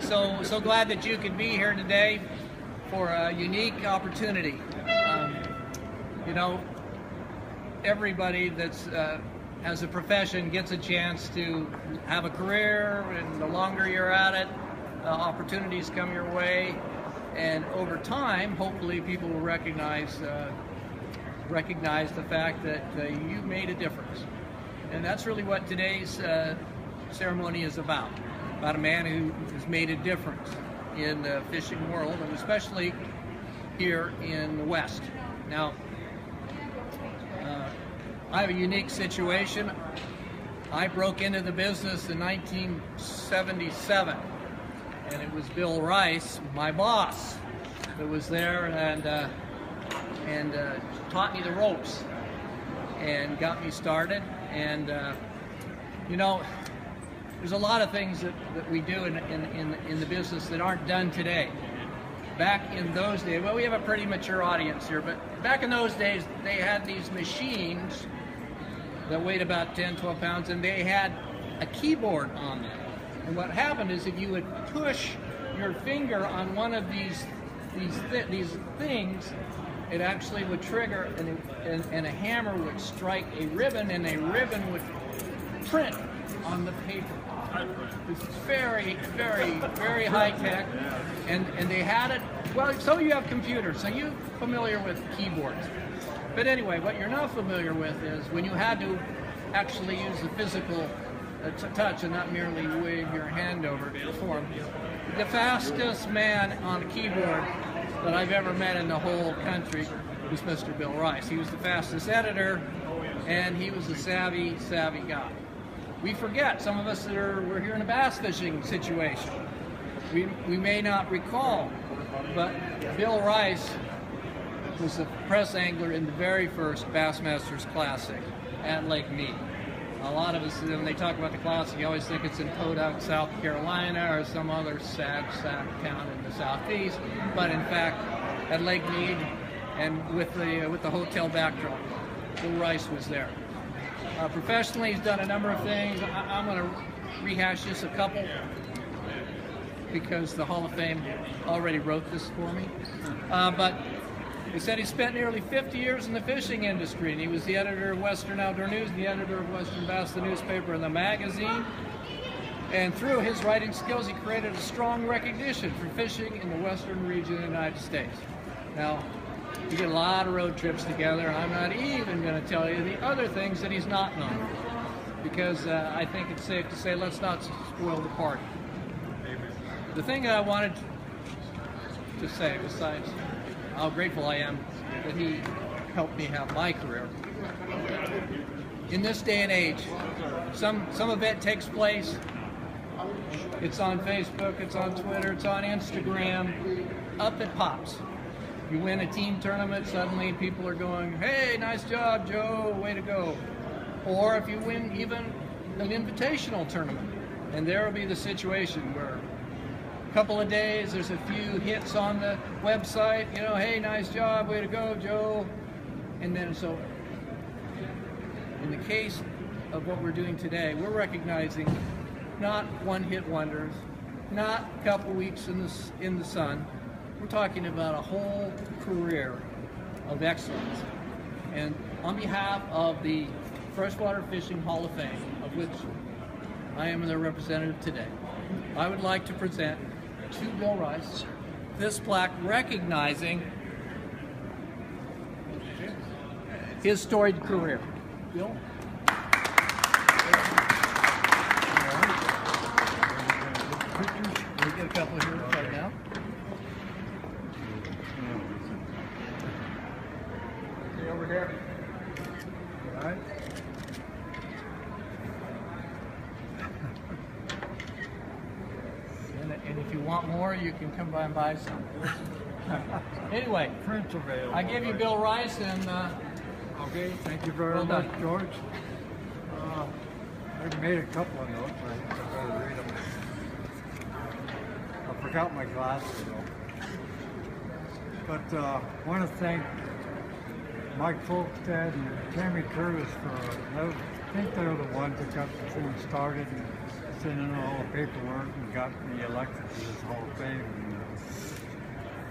so glad that you could be here today for a unique opportunity. You know, everybody that's has a profession gets a chance to have a career, and the longer you're at it, opportunities come your way, and over time, hopefully, people will recognize the fact that you made a difference. And that's really what today's ceremony is about a man who has made a difference in the fishing world, and especially here in the West. Now, I have a unique situation. I broke into the business in 1977, and it was Bill Rice, my boss, that was there and taught me the ropes and got me started. And you know, there's a lot of things that we do in the business that aren't done today. Back in those days, well, we have a pretty mature audience here, but back in those days, they had these machines that weighed about 10, 12 pounds, and they had a keyboard on them. And what happened is if you would push your finger on one of these things, it actually would trigger, and a hammer would strike a ribbon, and a ribbon would print on the paper. This is very, very, very high tech, and they had it. Well, so you have computers, so you're familiar with keyboards. But anyway, what you're not familiar with is when you had to actually use the physical touch and not merely wave your hand over to perform. The fastest man on a keyboard that I've ever met in the whole country was Mr. Bill Rice. He was the fastest editor, and he was a savvy guy. We forget, some of us that we're here in a bass fishing situation. We may not recall, but Bill Rice was the press angler in the very first Bassmasters Classic at Lake Mead. A lot of us, when they talk about the Classic, you always think it's in Podunk, South Carolina, or some other sad town in the southeast. But in fact, at Lake Mead, and with the hotel backdrop, Bill Rice was there. Professionally, he's done a number of things. I'm going to rehash just a couple because the Hall of Fame already wrote this for me. But he said he spent nearly 50 years in the fishing industry, and he was the editor of Western Outdoor News, and the editor of Western Bass, the newspaper and the magazine. And through his writing skills, he created a strong recognition for fishing in the western region of the United States. Now, we did a lot of road trips together, and I'm not even going to tell you the other things that he's not known for, because I think it's safe to say let's not spoil the party. The thing that I wanted to say, besides how grateful I am that he helped me have my career, in this day and age, some event takes place, it's on Facebook, it's on Twitter, it's on Instagram, up it pops. You win a team tournament, suddenly people are going, hey, nice job, Joe, way to go. Or if you win even an invitational tournament, and there will be the situation where a couple of days, there's a few hits on the website, you know, hey, nice job, way to go, Joe, and then it's over. In the case of what we're doing today, we're recognizing not one-hit wonders, not a couple weeks in the sun. We're talking about a whole career of excellence. And on behalf of the Freshwater Fishing Hall of Fame, of which I am the representative today, I would like to present to Bill Rice this plaque recognizing his storied career. Bill? We get a couple here right now. Over here. All right. And if you want more, you can come by and buy some. Anyway, I give you Bill Rice, and okay, thank you very much, George. I made a couple of notes. I better read them. I forgot my glasses though. But I want to thank Mike Folkstead and Tammy Curtis for, I think they're the ones that got the thing started. And sent in all the paperwork and got me elected to this Hall of Fame. And,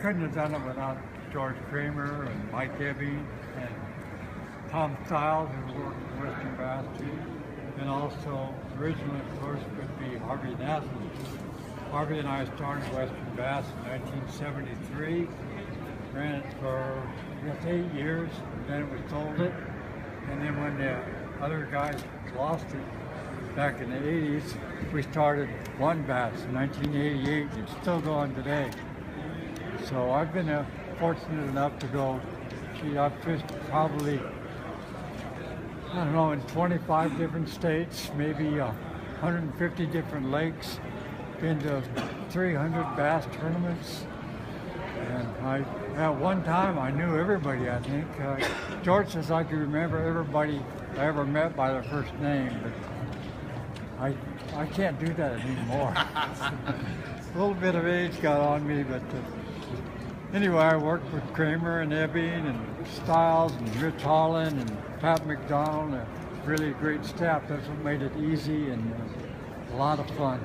couldn't have done it without George Kramer and Mike Ebbing and Tom Stiles, who worked at Western Bass too. And also, originally, of course, would be Harvey Naslund. Harvey and I started Western Bass in 1973. Ran it for, I guess, 8 years. Then we sold it. And then when the other guys lost it back in the 80s, we started One Bass in 1988. It's still going today. So I've been fortunate enough to go, I've fished probably, I don't know, in 25 different states, maybe 150 different lakes, been to 300 bass tournaments. And at one time I knew everybody, I think. George says I can remember everybody I ever met by their first name, but I can't do that anymore. A little bit of age got on me, but anyway, I worked with Kramer and Ebbing and Stiles and Rich Holland and Pat McDonald, a really great staff. That's what made it easy and a lot of fun.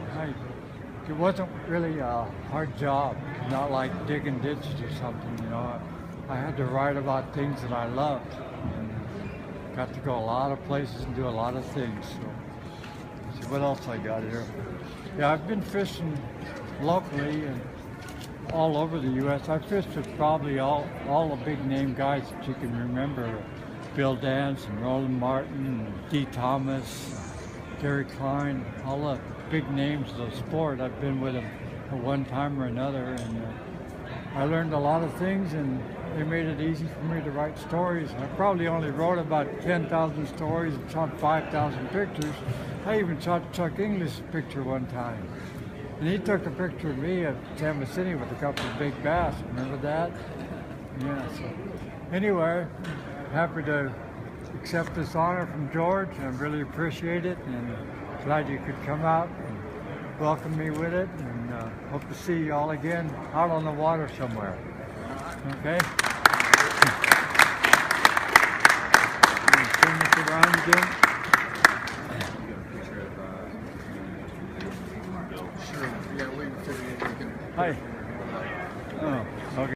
It wasn't really a hard job, not like digging ditches or something, you know. I had to write about things that I loved and got to go a lot of places and do a lot of things. So, let's see what else I got here. Yeah, I've been fishing locally and all over the U.S. I fished with probably all the big name guys that you can remember. Bill Dance and Roland Martin, and Dee Thomas, Gary Klein, all the big names of the sport. I've been with them at one time or another, and I learned a lot of things, and they made it easy for me to write stories. I probably only wrote about 10,000 stories and shot 5,000 pictures. I even shot Chuck English's picture one time. And he took a picture of me at Tampa City with a couple of big bass. Remember that? Yeah, so anyway, happy to accept this honor from George. I really appreciate it, and glad you could come out and welcome me with it, and hope to see you all again out on the water somewhere. Okay? Turn this around again.